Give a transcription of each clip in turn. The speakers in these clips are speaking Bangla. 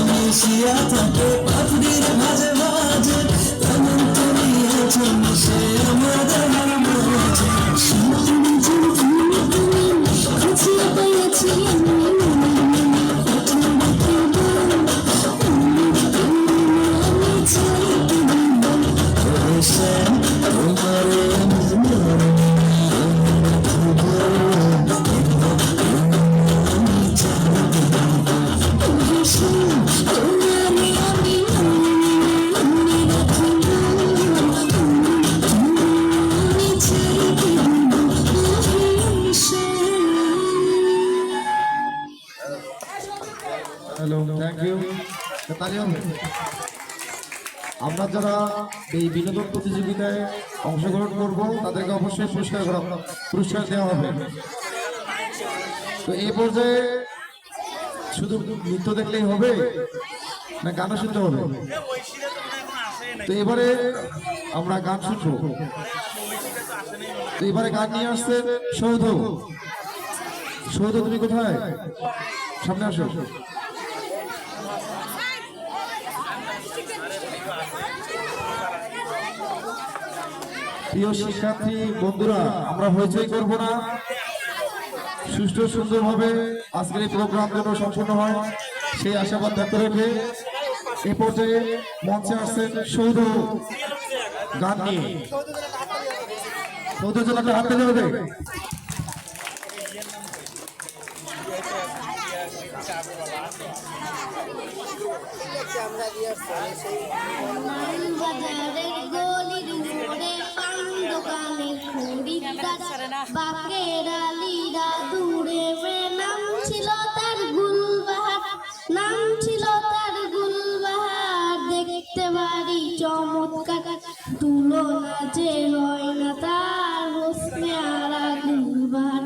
মিশিয়া থাকে পাপড়ির মাঝে মাঝে, তেমন তুমি আছো মিশে আমাদের মাঝে। খুঁজিয়ে পেয়েছি আমরা যারা এই বিনোদন প্রতিযোগিতায় অংশগ্রহণ করব তাদেরকে অবশ্যই পুরস্কার দেওয়া হবে। তো এই পর্যায়ে শুধু নৃত্য দেখলেই হবে না গানও শুনতে হবে? তো এবারে আমরা গান শুনবো। তো এবারে গান নিয়ে আসছেন সৌধ। সৌধ তুমি কোথায়? সামনে আসো। প্রিয় শিক্ষার্থী বন্ধুরা, আমরা হইচই করব না, সুষ্ঠু সুন্দরভাবে আজকের এই প্রোগ্রাম যেন সম্পূর্ণ হয় সেই আশাবাদ ব্যক্ত রেখে এ পর্যায়ে মঞ্চে আসছেন সৌধ গান নিয়ে। সৌধ জেলাকে হাতে যাবে। বাকের আলীরা দূরে নাম ছিল তার গুলবাহার, নাম ছিল তার গুলবাহার। দেখতে পারি চমৎকার, তুলনা যে হয় না তার হোসনে আরা গুলবাহার।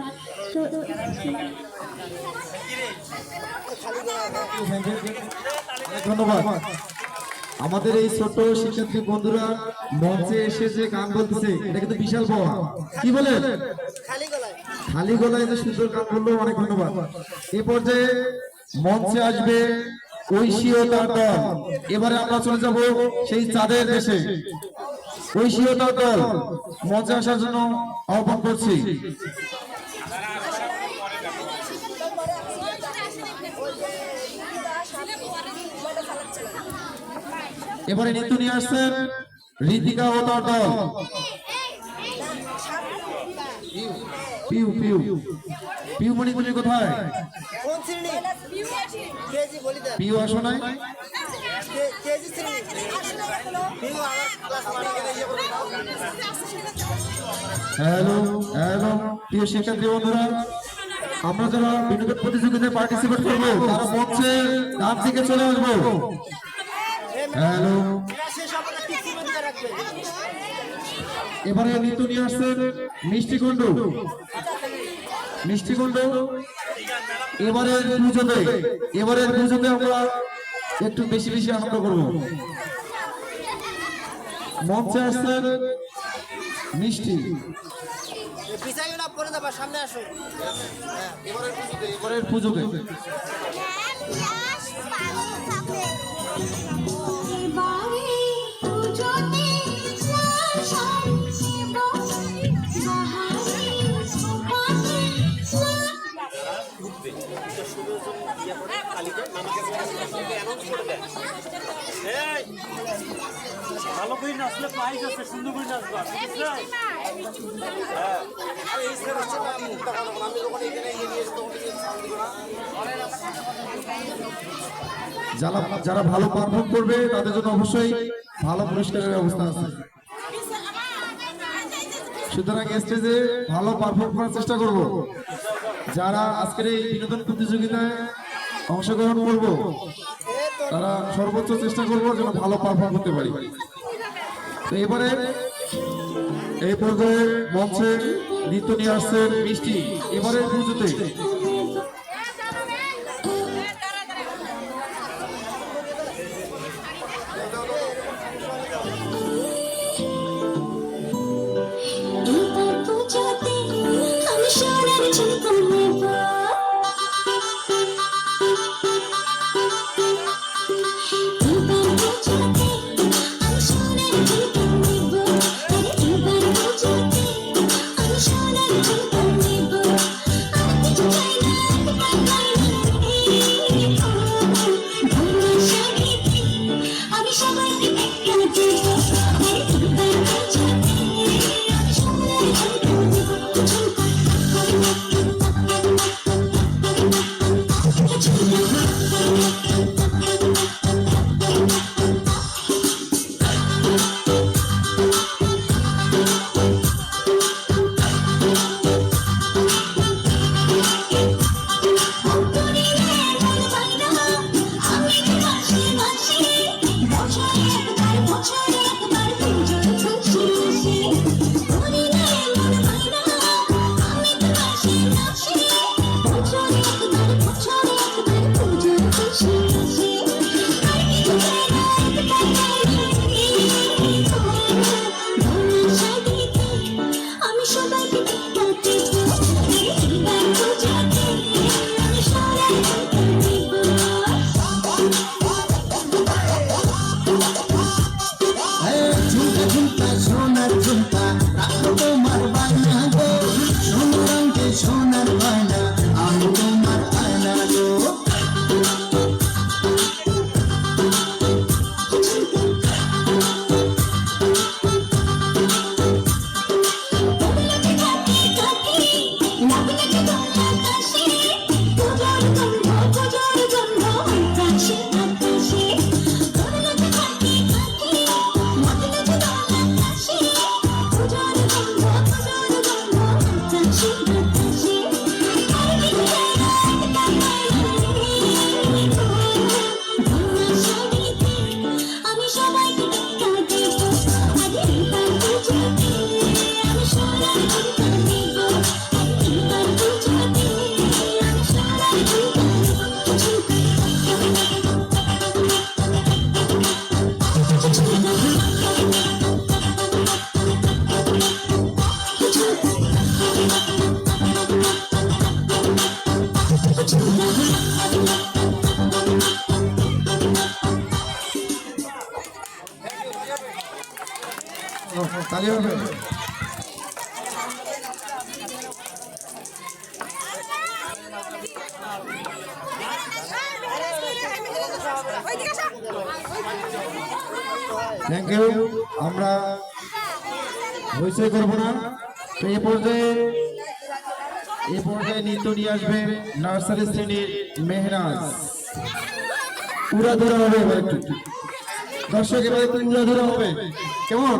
ধন্যবাদ। আমাদের এই ছোট শিক্ষার্থী বন্ধুরা মঞ্চে এসে যে গান বলতেছে এটা কিন্তু বিশাল পাওয়া। কি বলে? খালি গলায় যে সুন্দর গান বললো, অনেক ধন্যবাদ। এ পর্যায়ে মঞ্চে আসবে ঐশী ও তার দল। এবারে আমরা চলে যাব সেই চাঁদের দেশে। ঐশী ও তার দল মঞ্চে আসার জন্য আহ্বান করছি। এবারে নৃত্য নিয়ে আসছেন ঋতিকা ও তার দল। পিউ পিউ পিউ মণি তুমি কোথায়? পিউ আসো নাই? হ্যালো হ্যালো প্রিয় শিক্ষার্থী বন্ধুরা, আমরা যারা বিনোদন প্রতিযোগিতায় পার্টিসিপেট করবো তারা মঞ্চে ডান দিকে চলে আসবো। হ্যালো, এবারে নৃত্য নিয়ে আসছেন মিষ্টি কুণ্ডু। মিষ্টি কুণ্ডু এবারের পুজোতে আমরা একটু বেশি বেশি আনন্দ করব। মঞ্চে আসছেন মিষ্টি। এবারের পুজোতে ভালো করে নাচলে প্রাইজ আছে, সুন্দর করে নাচবা। যারা ভালো পারফর্ম করবে তাদের জন্য অবশ্যই ভালো পুরস্কারের ব্যবস্থা আছে। সুতরাং স্টেজে ভালো পারফর্ম করার চেষ্টা করব। যারা আজকের এই বিনোদন প্রতিযোগিতায় অংশগ্রহণ করব তারা সর্বোচ্চ চেষ্টা করবো যেন ভালো পারফর্ম করতে পারি। তো এবারে এই পর্যায়ে মঞ্চে নৃত্য নিয়ে আসছেন মিষ্টি। এবারে পুজোতে তালি হবে। Thank you. আমরা হইচই করবো না। তো এই পর্যায়ে নৃত্য নিয়ে আসবে নার্সারি শ্রেণীর মেহরাজ। উড়াধুরা হবে এবার একটু, দর্শক এবার একটু উড়াধুরা হবে, কেমন?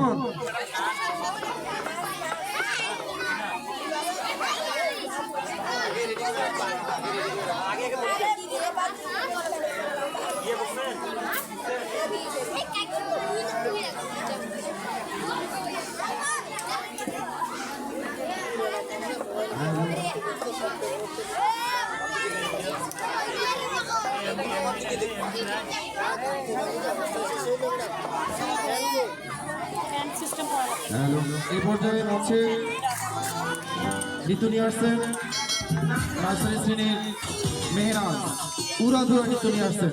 এই পর্যায়ে হচ্ছে নৃত্য নিয়ে আসছেন নার্সারি শ্রেণীর মেহরাজ। উড়াধুরা নৃত্য নিয়ে আসছেন।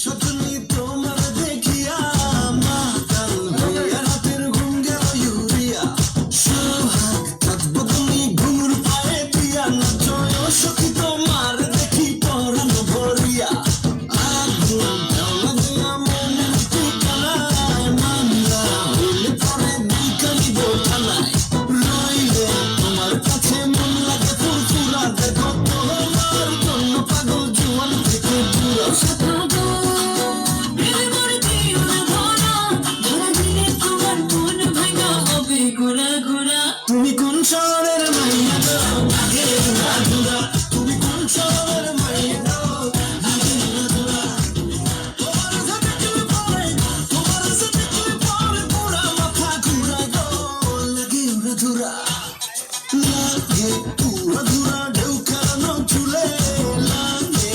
সজনী তোমার দেখিয়া মাতাল হইয়া রাতের ঘুম গেল ইউরিয়া সোহাগ থাকবো তুমি ঘুমুর পায়ে দিয়া নাচয় সখী তোমার দেখি পরানো ভরিয়া আগুন দেওয়া দিয়া মনের ঠিকানায় মামলা হইলে পরে বিকালি বোঠানায় রইলে তোমার কাছে মন লাগে ফুরফুরা দেখো তোমার জন্য পাগল জুয়ান থেকে পুরো তুমি কোন শহরের মাইয়া গো লাগে উড়াধুরা তুমি কোন শহরের মাইয়া গো লাগে উড়াধুরা তোমার সাথে তুমি পড়ে পুরা মাথা ঘুরা গো লাগে উড়াধুরা ঢেউ খেলানো চুলে লাগে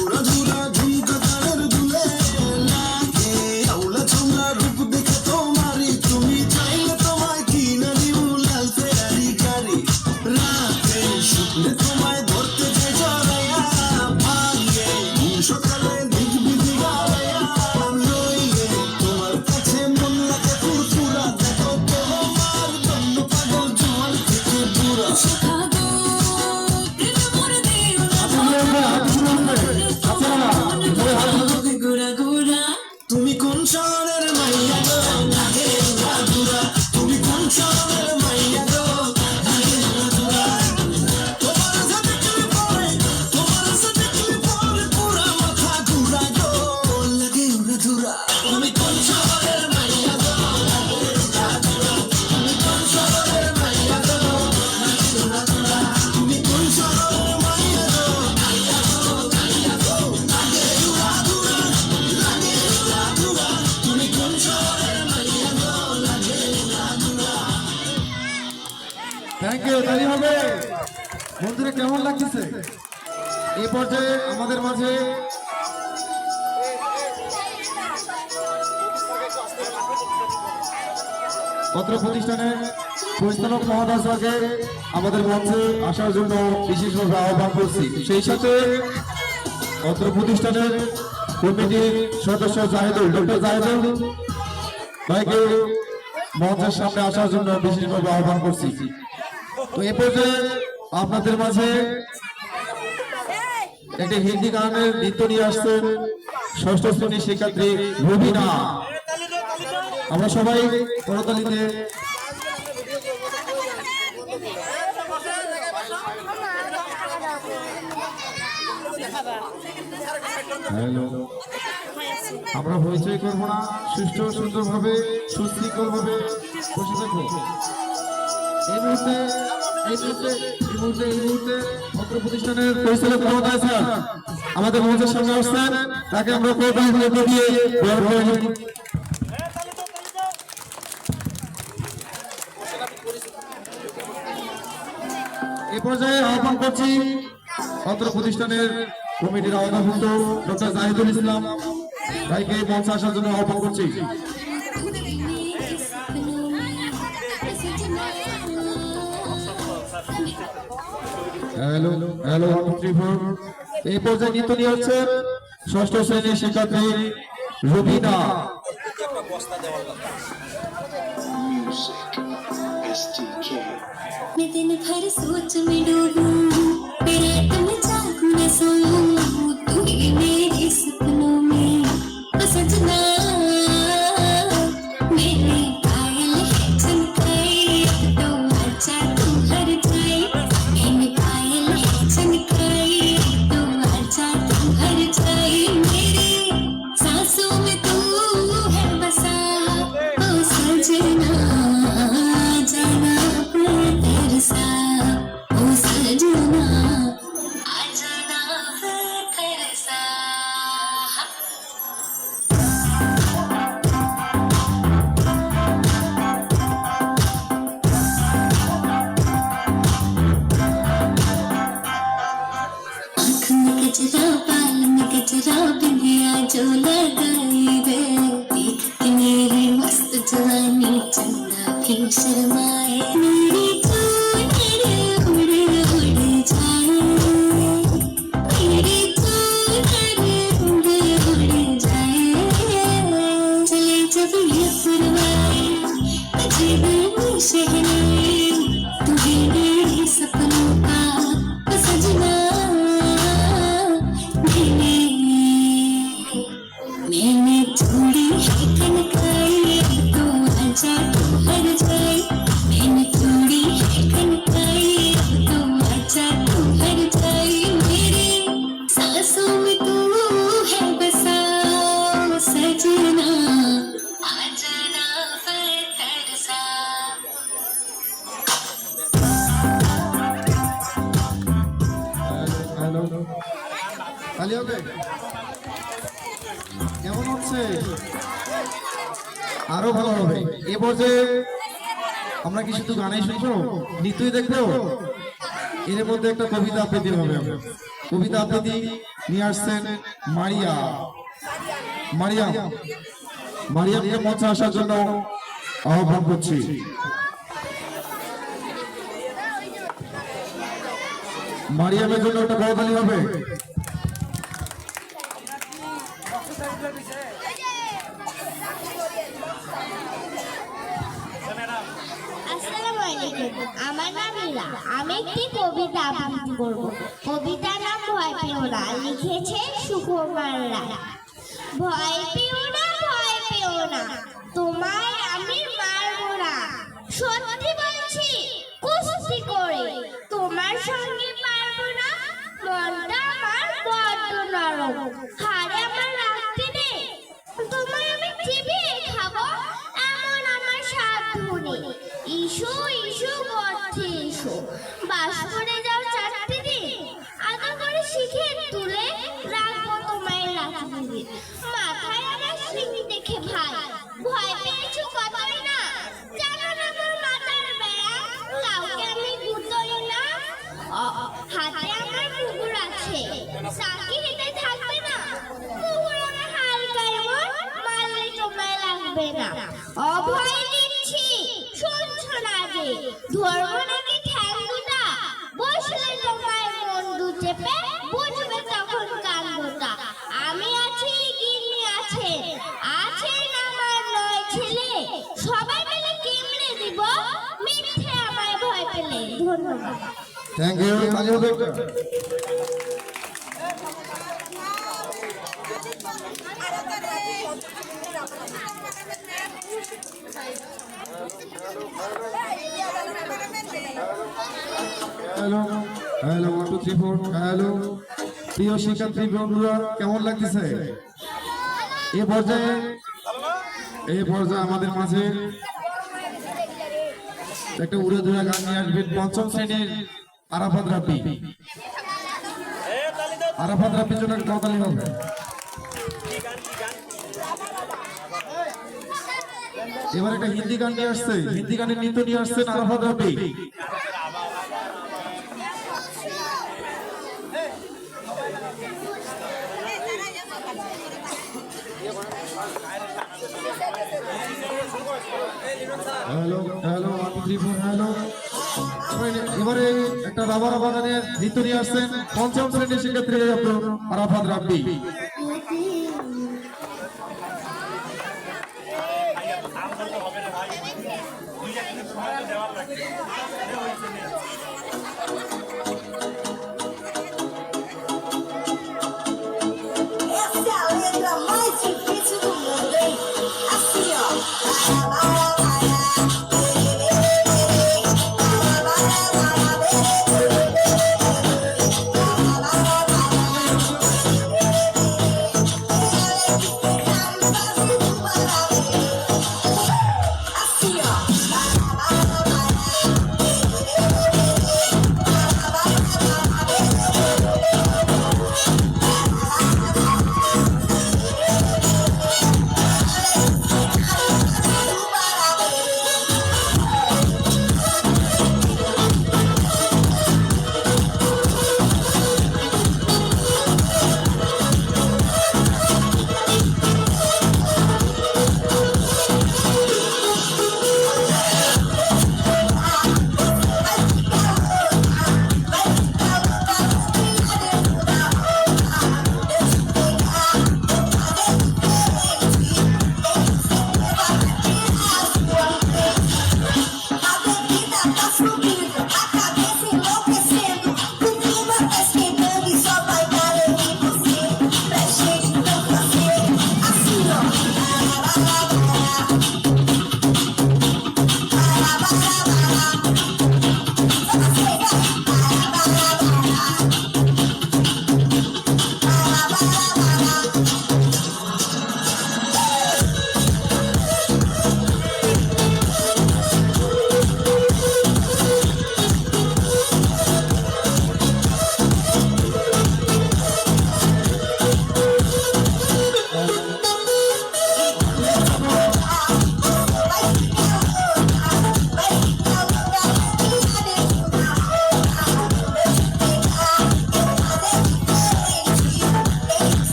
উড়াধুরা ঝুমকা তারের দুলে লাগে আউলা চুমলা রূপ দেখে তোমারই তুমি চাইলে তোমায় কিনা নিউ লাল ফেরারি গাড়ি রাতে শুকলে তোমায় ধরতে যে জড়াইয়া ভাগে সকালে দিক বিধি গাড়াইয়া রইলে তোমার কাছে মন লাগে ফুরফুরা দেখো তোমার জন্য পাগল জোয়ান থেকে বুড়া তুমি কোন শহরের মাইয়া গো লাগে উড়াধুরা তুমি কোন শহরের মাইয়া গো লাগে উড়াধুরা তোমার সাথে তুমি পড়ে পুরা মাথা ঘুরা গো লাগে উড়াধুরা তুমি কোন শহরের মাইয়া গো লাগে উড়াধুরা তুমি কোন শহরের মাইয়া গো লাগে উড়াধুরা তুমি কোন শহরের মাইয়া গো লাগে উড়াধুরা তুমি কোন শহরের মাইয়া গো লাগে উড়াধুরা। থ্যাংক ইউ, তালি হবে। বন্ধুরা কেমন লাগতেছে? এই পর্যায়ে আমাদের মাঝে পত্র প্রতিষ্ঠানের পরিচালক মহোদয়কে আমাদের মঞ্চে আসার জন্য বিশেষভাবে আহ্বান করছি। সেই সাথে পত্র প্রতিষ্ঠানের কমিটির সদস্য জাহিদুল, ডক্টর জাহিদুল ভাইকে মঞ্চের সামনে আসার জন্য বিশেষভাবে আহ্বান করছি। তো এ পর্যায়ে আপনাদের মাঝে একটি হিন্দি গানের নৃত্য নিয়ে আসছেন ষষ্ঠ শ্রেণীর শিক্ষার্থী রবিনা। আমরা সবাই করতালিতে হ্যালো, আমরা হইচই করবো না, সুষ্ঠু সুন্দরভাবে সুশৃঙ্খল ভাবে বসে থাকবো। এই মুহূর্তে পত্র প্রতিষ্ঠানের পরিচালক মহোদয় স্যার আমাদের মঞ্চের সামনে আসছেন, তাকে আমরা করতালিতে দিয়ে এ পর্যায়ে আহ্বান করছি পত্র প্রতিষ্ঠানের কমিটির আওতাভুক্ত ডক্টর জাহিদুল ইসলাম ভাইকে মঞ্চে আসার জন্য আহ্বান করছি। হ্যালো হ্যালো, এই পর্যায়ে নৃত্য নিয়ে হচ্ছে ষষ্ঠ শ্রেণীর শিক্ষার্থী রবিনা। मैं दिन भर सोच में डूबूं, रात में जागूं न सोऊं, तू ही मेरे सपनों में ओ सजना। मेरे पायल है चमकाए, अब तो आजा तू हर जाए। मेरे पायल है चमकाए, अब तो आजा तू हर जाए। मेरे सांसों में तू है बसा ओ सजना, जाना मैं तेरे साथ ओ सजना, आ जाना मैं तेरे साथ। आँख में गजरा, बाल में गजरा, बिंदिया जो लगाई वे, देख के मेरी मस्त जवानी चंदा क्यों शर्माए। मेरी चूनर उड़ उड़ जाए, मेरी चूनर उड़ उड़ जाए। चले जब ये फरमाए, तुझे दिल में शहनाए, तू ही मेरे सपनों का ओ सजना। मैंने छोड़ी है कनकाई, अब तो आजा तू हर जाए। मैंने छोड़ी है कनकाई, अब तो आजा तू हर जाए। मेरे सांसों में तू है बसा ओ सजना, आ जाना मैं तेरे साथ। হ্যালো, তালি হবে? কেমন হচ্ছে? আরো ভালো হবে। এ পর্যায়ে আমরা কি শুধু গানে শুনবো, নৃত্যই দেখবো? এর মধ্যে একটা কবিতা আবৃত্তি হবে। কবিতা আবৃত্তি নিয়ে আসছেন মারিয়া। মারিয়ামকে মঞ্চে আসার জন্য আহ্বান করছি। মারিয়ামের জন্য একটা করতালি হবে। আসসালামু আলাইকুম, আমার নাম ইলা। আমি একটি কবিতা আবৃত্তি করব। কবিতার নাম ভয় পেও না, লিখেছে সুকুমার রায়। ভয় পেও না, ভয় পেও না, তোমায় আমি মারবো না। সত্যি বলছি, কুস্তি করে তোমার সঙ্গে পারবো না। মনটা আমার বড্ড নরম, হাড়ে আমার রাখতে নেই। তোমায় আমি চিবিয়ে খাবো, এমন আমার সাধ্য নেই। ইসো ইসো গর্তে এসো, বাস করে যাও 4 দিন। আদর করে শিখে তুলে রাখবো তোমায় রাখবো দিন। মাথায় আমার সিং দেখে ভাই, ভয় পেয়েছো কতই না। জানো না মোর মাথার বেড়া, কাউকে আমি গুতোই না। হাতে আমার মুগুর আছে, সাকি হেঁটে থাকবে না। মুগুর আমার হালকায় মন, মারলে তোমায় লাগবে না। অভয় দিচ্ছি, শুনছো না যে, ধরবো নাকি ঠ্যাং দুটা। বসলে তোমায় মন দু চেপে, বুঝবে তখন কান্দটা। আমি আছি, গিন্নি আছে, আছেন আমার 9 ছেলে। সবাই মিলে কেমনে দিব, মিথ্যে আমায় ভয় পেলে। ধন্যবাদ। থ্যাংক ইউ, তালি হবে একটা। Hello hello, 1 2 3 4 hello. প্রিয় শিক্ষার্থী বন্ধুরা, কেমন লাগতেছে? এই পর্যায়ে আমাদের মাঝে একটা উড়ে ধরা গান নিয়ে আসবেন 5ম শ্রেণীর আরাফাত রাব্বি। আরাফাত রাব্বির জন্য একটা করতালি হবে। এবার একটা হিন্দি গান নিয়ে আসছে, হিন্দি গানের নৃত্য নিয়ে আসছেন Arafat Rabbi. Hello hello, 1 2 3 4 hello. এবারে একটা রাবারা বাগানের নৃত্য নিয়ে আসছেন 5ম শ্রেণীর শিক্ষার্থী আরাফাত রাব্বি।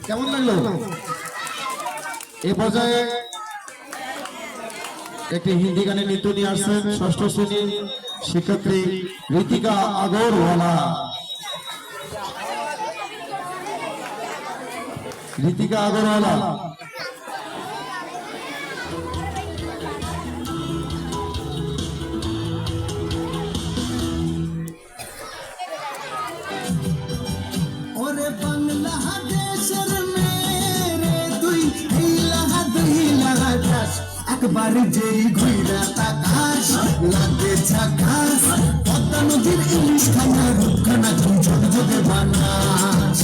কেমন লাগলো? এই পর্যায়ে একটি হিন্দি গানে নৃত্য নিয়ে আসছেন ষষ্ঠ শ্রেণীর শিক্ষার্থী ঋতিকা আগরওয়ালা। ঋতিকা আগরওয়ালা ওরে বাংলাদেশের মেরে তুই হিলা দাস একবার যেই ঘুইরা তাকাস লাগে ঝাকাস পদ্মা নদীর ইলিশ খানা রূপখানা তুই ঝকঝকে বানাস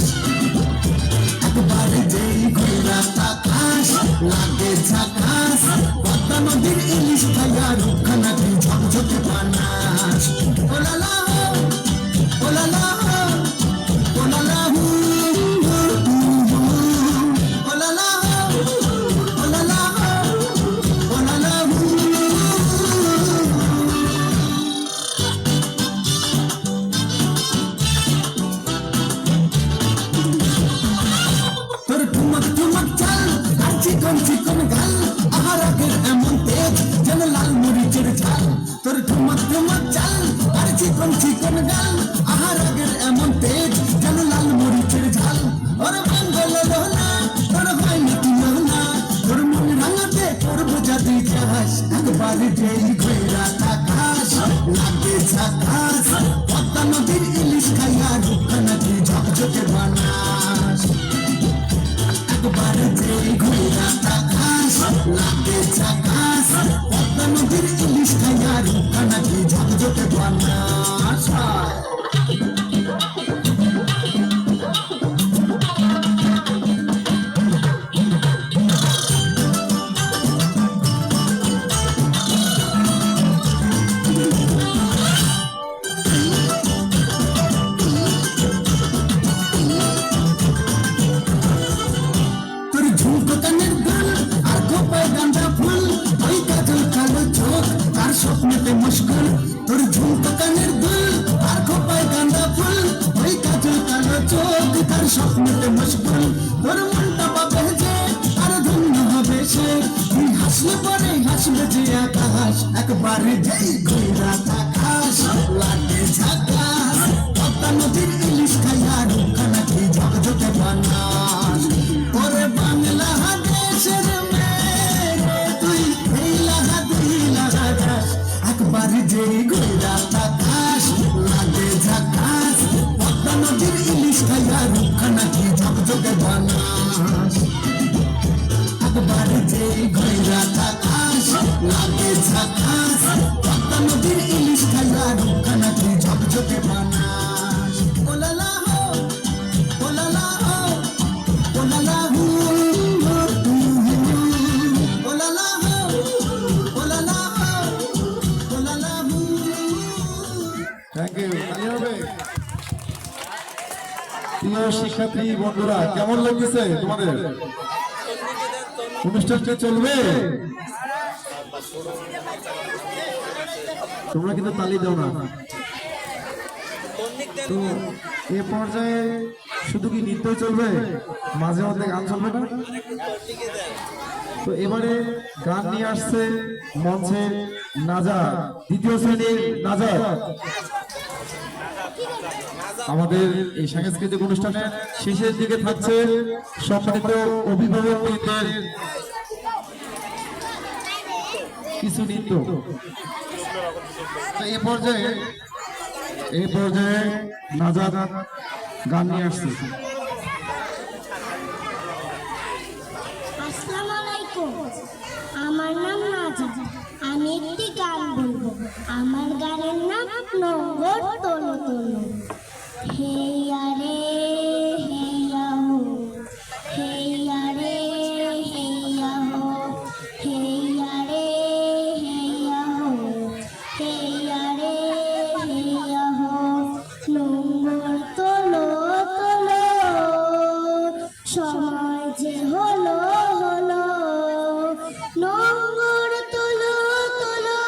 একবার যেই ঘুইরা তাকাস লাগে ঝাকাস পদ্মা নদীর ইলিশ খানা রূপখানা তুই ঝকঝকে বানাস ওলালা ওলালা চিকন গাল আহার আগের এমন তেজ যেন লাল মরিচের ঝাল তোর ঠুমক চাল আর চিকন গাল আহার আগের এমন তেজ যেন লাল মরিচের ঝাল ওর বাঙ্গল লোনা তোর হয় নাকি লোনা তোর মন রাঙাতে তোর বোঝা তুই চাস একবার যেই ঘুইরা তাকাস লাগে ঝাকাস পদ্মা নদীর ইলিশ খাইয়া রূপখানা তুই ঝকঝকে বানাস একবার যেই ঘুইরা তাকাস লাগে ঝাকাস পদ্মা নদীর ইলিশ খাইয়া রূপখানা তুই ঝকঝকে বানাস স্বপ্নতে মুশকুল তোর ঝুমকো কানের দুল আর খোপায় গাঁদা ফুল ওই কাজল কালো চোখ তার স্বপ্নতে মুশকুল তোর মনটা পাবে যে আর ধন্য হবে সে তুই হাসলে পরে হাসবে যে আকাশ একবার যেই ঘুইরা তাকাস লাগে ঝাকাস পদ্মা নদীর ইলিশ খাইয়া রূপখানা তুই ঝকঝকে বানাস ওরে বাংলাদেশের মেয়ে তুই একবার যেই ঘুইরা তাকাস লাগে ঝাকাস পদ্মা নদীর ইলিশ খাইয়া রূপখানা তুই ঝকঝকে বানাস একবার যেই ঘুইরা তাকাস লাগে ঝাকাস পদ্মা নদীর ইলিশ খাইয়া রূপখানা তুই ঝকঝকে বানাস ওলালা হো ওলালা হো ওলালা হো ওলালা হো ওলালা থ্যাংক ইউ। প্রিয় শিক্ষার্থী বন্ধুরা কেমন লাগতেছে তোমাদের? অনুষ্ঠানটা চলবে, তোমরা কিন্তু তালি দাও না। তো এ পর্যায়ে শুধু কি নৃত্য চলবে, মাঝে মধ্যে গান চলবে না? তো এবারে গান নিয়ে আসছে মঞ্চে নাজার, দ্বিতীয় শ্রেণীর নাজার। আমাদের এই সাংস্কৃতিক অনুষ্ঠানের শেষের দিকে থাকছে সম্মানিত অভিভাবকদের কিছু নৃত্য। তো এই পর্যায়ে নাজার গান নিয়ে আসছে। আসসালামু আলাইকুম, আমার নাম নাজা। আমি একটি গান বলবো। আমার গানের নাম নোংর তোলো তোলো। হেইয়া রে হেইয়া হো, হেইয়া রে হেইয়া হো, হেইয়া রে হেইয়া হো, হেইয়া রে হেইয়া হো। নোংর তোলো তোলো, সময় যে হলো হলো। নোংর তোলো তোলো,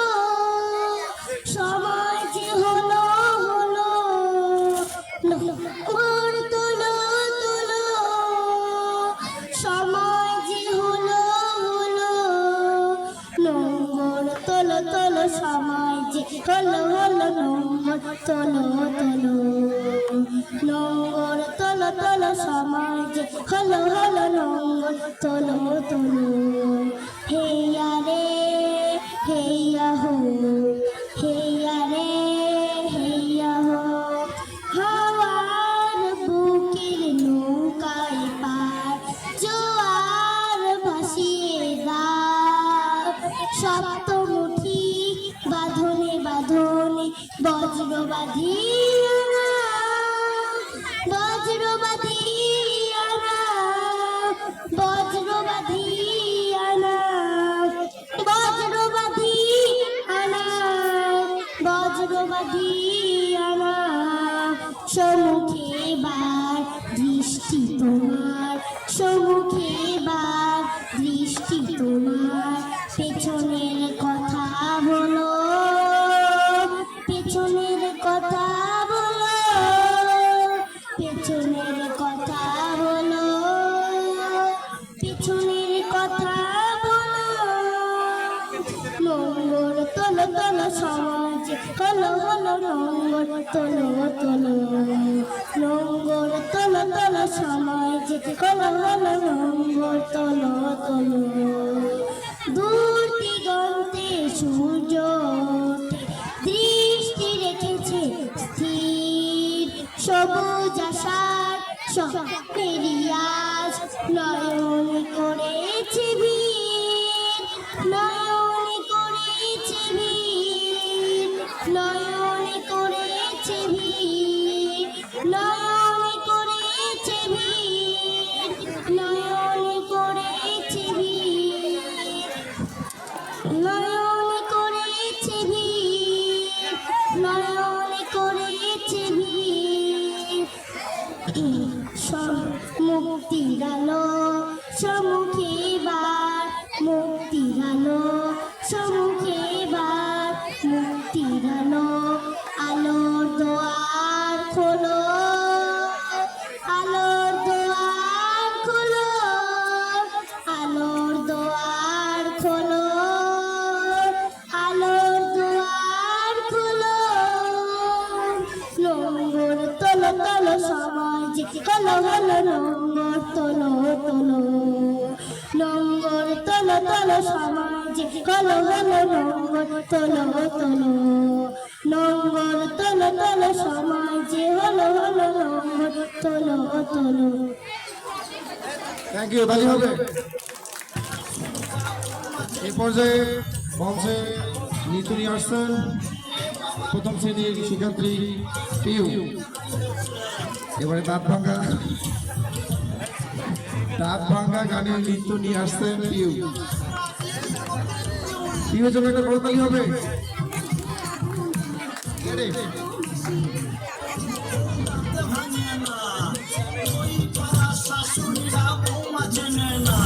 সময় যে হলো হলো। নোংর তোলো তোলো, সময় যে হলো হলো। নোংর তোলো তোলো, সময় যে হলো হলো। নোংর তোলো তোলো, নোংর তোলো তোলো, সময় যে হলো হলো। নোংর তোলো তোলো। হেইয়া রে হেইয়া হো, হেইয়া রে হেইয়া হো। হাওয়ার বুকের নৌকায় পার, জোয়ার ভাসিয়ে দাও। সপ্তমুখী বাঁধনে বাঁধনে, বজ্র বাঁধিয়া নাও, বজ্র বাঁধিয়া নাও, বজ্র বাঁধিয়া নাও, বজ্র বাঁধিয়া নাও, বজ্র বাঁধিয়া নাও। সম্মুখে বার দৃষ্টি তোমার, সম্মুখে বার দৃষ্টি তোমার। পেছনের কথা বলো, পেছনের কথা বলো, পেছনের কথা বলো, পেছনের কথা বলো। নোংর তোলো তোলো, সমাজ হলো হলো। নোংর তোলো তোলো, নোংর তোলো তোলো, সমাজ হলো হলো। নোংর তোলো তোলো। দূর দিগন্তে সূর্য ওঠে, দৃষ্টি রেখেছে স্থির। সবুজ আশার স্বপ্নের আজ, নয়ন করেছে ভিড়, নয়ন করেছে ভিড়, নয়ন করেছে ভিড়, নয়ন করেছে ভিড়, নয়ন করেছে ভিড়, নয়ন করেছে ভিড়, নয়ন করেছে ভিড়। মুক্তির আলো সম্মুখে বার, মুক্তির আলো সম্মুখে বার, মুক্তির আলো। আলোর দুয়ার খোলো, আলোর দুয়ার খোলো, আলোর দুয়ার খোলো, আলোর দুয়ার খোলো। নোংর তোলো তোলো, সমাজ হলো হলো। নোংর তোলো তোলো, নোংর তোলো তোলো, সমাজ হলো হলো। নোংর তোলো তোলো, নোংর তোলো তোলো, সমাজ হলো হলো। নোংর তোলো তোলো। থ্যাংক ইউ, তালি হবে। এই পর্যায়ে মঞ্চে নৃত্য নিয়ে আসছেন প্রথম শ্রেণীর শিক্ষার্থী পিউ। এবারে দাঁত ভাঙ্গা গানের নৃত্য নিয়ে আসছেন পিউ। পিউর জন্য একটা বড় তালি হবে। শাশুড়িরা বৌমা চেনে না,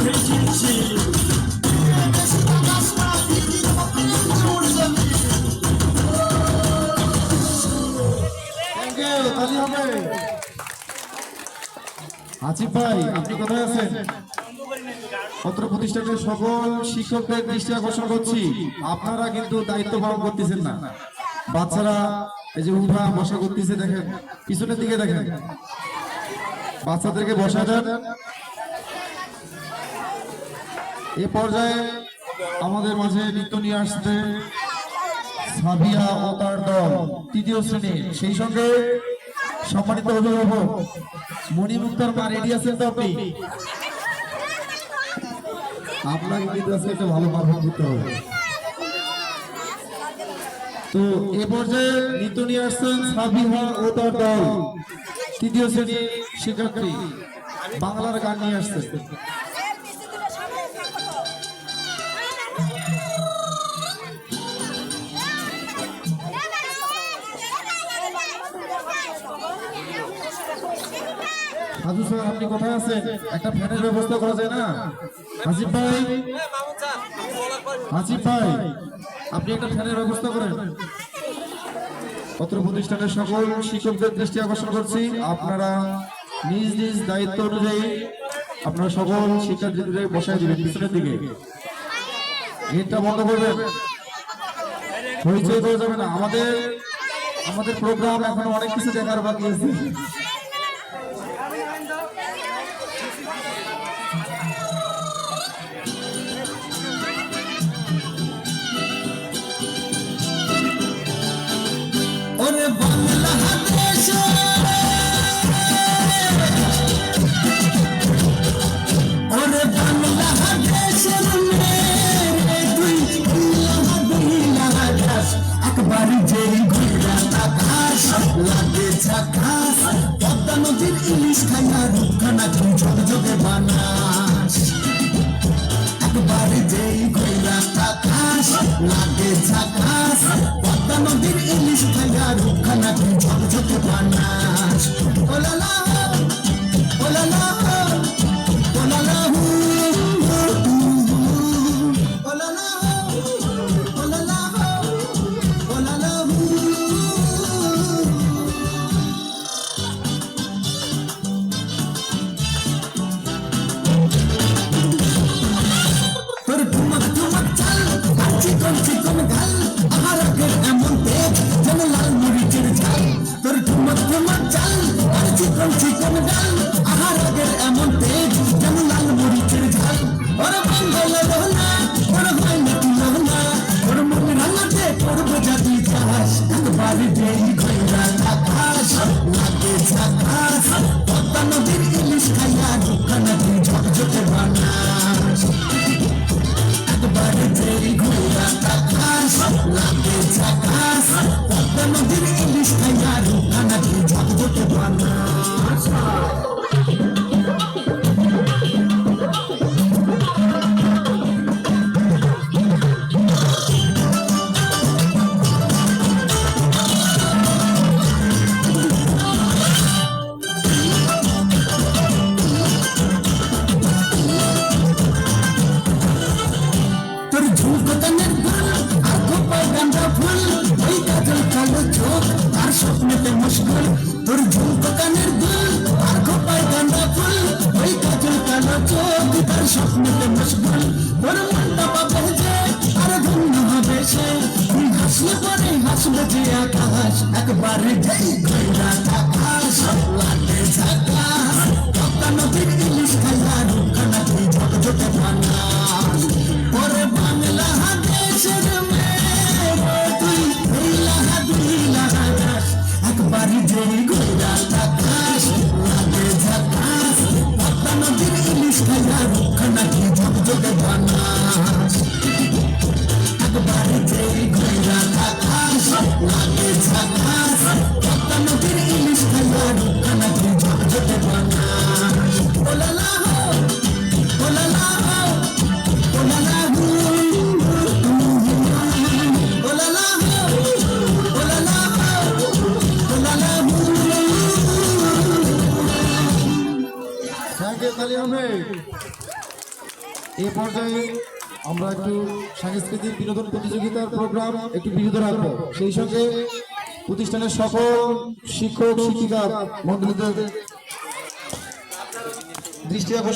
হেসেছি থ্যাংক ইউ, তালি হবে। আসিফ ভাই, আপনি কোথায় আছেন? পত্র প্রতিষ্ঠানের সকল শিক্ষকদের দৃষ্টি আকর্ষণ করছি, আপনারা কিন্তু দায়িত্ব পালন করতেছেন না। বাচ্চারা এই যে উঠা বসা করতেছে, দেখেন পিছনের দিকে দেখেন, বাচ্চাদেরকে বসা দেন। এ পর্যায়ে আমাদের মাঝে নৃত্য নিয়ে আসছে সাবিয়া ও তার দল, তৃতীয় শ্রেণীর। সেই সঙ্গে সম্মানিত অভিভাবক মণি মুক্তার মা, রেডি আছেন তো আপনি? আপনাকে কিন্তু আজকে একটা ভালো পারফর্ম করতে হবে। তো এ পর্যায়ে নৃত্য নিয়ে আসছেন সাবিহা ও তার দল, তৃতীয় শ্রেণীর শিক্ষার্থী, বাংলার গান নিয়ে আসছেন। হাজু স্যার, আপনি কোথায় আছেন? একটা ফ্যানের ব্যবস্থা করা যায় না? আসিফ ভাই, আসিফ ভাই, আপনি একটা ফ্যানের ব্যবস্থা করেন। পত্র প্রতিষ্ঠানের সকল শিক্ষকদের দৃষ্টি আকর্ষণ করছি, আপনারা নিজ নিজ দায়িত্ব অনুযায়ী আপনারা সকল শিক্ষার্থীদের বসায় দিবেন পিছনের দিকে। গেটটা বন্ধ করবেন, হইচই করা যাবে না। আমাদের প্রোগ্রাম এখনো অনেক কিছু দেখার বাকি আছে। ওরে বাংলাদেশ ওরে বাংলাদেশের মেরে তুই আকাশ একবার যেই ঘুরা আকাশ লাগে ঝাকাশ পদ্মা নদীর ইলিশ খাইয়া রুখানা তুই ঝকঝকে বানাস একবার যেই ঘুরা আকাশ লাগে ঝাকাশ পদ্মা নদীর ইলিশ খাইয়া রুখানা তুই ঝকঝকে বানাস ওলালা ওলালা ওলালা ওলালা ওলালা ওলালা তোর ঠুমক ঠুমক চাল আর চিকন চিকন গাল আমার আগের এমন তেজ যেন লাল মরিচের ঝাল তোর ঠুমক ঠুমক চাল আর চিকন চিকন গাল আমার আগের এমন তেজ যেন লাল মরিচের ঝাল ওর বাঙ্গল রহনা ওর হয় না তুলনা ওর মন রাঙাতে করবো জাতি চাষ একবার যেই ঘইরা আকাশ লাগে ঝাকাশ পদ্মা নদীর ইলিশ খাইয়া দুখানা তুই ঝকঝকে বানাস একবার যেই ঘোরা আকাশ লাগে ঝাকাশ পদ্মা নদীর ইলিশ খাইয়া রুখানা তুই ঝকঝকে বানাস তোর ঝুমকো কানের দুল আর খোপায় গাঁদা ফুল ওই কাজল কালো চোখ আর স্বপ্নেতে মুশকিল তোর ঝুমকো কানের দুল আর খোপায় গাঁদা ফুল ওই কাজল কালো চোখ আর স্বপ্নেতে মুশকিল তোর মনটা পাবে যে আর ধন্য হবে সে তুই হাসলে পরে হাসবে যে আকাশ একবার যেই ঘইরা আকাশ লাগে ঝাকাশ পদ্মা নদীর ইলিশ খাইয়া রুখানা তুই ঝকঝকে বানাস ওরে বাংলাদেশের মেয়ে তুই আকাশ একবার যেই ঘোরা আকাশ লাগে ঝাকাশ পদ্মা নদীর ইলিশ খাইয়া রুখানা তুই ঝকঝকে বানাস একবার যেই ঘোরা আকাশ লাগে ঝাকাশ পদ্মা নদীর ইলিশ খাইয়া রুখানা তুই ঝকঝকে বানাস ওলালা ওলালা ওলালা ওলালা ওলালা ওলালা থ্যাংক ইউ, তালি হবে। এই পর্যায়ে আমরা একটু সাংস্কৃতিক বিনোদন প্রতিযোগিতার প্রোগ্রাম একটু বিরত রাখবো, সেই সঙ্গে প্রতিষ্ঠানের সকল শিক্ষক শিক্ষিকা মন্ডলীদের দৃষ্টি আকর্ষণ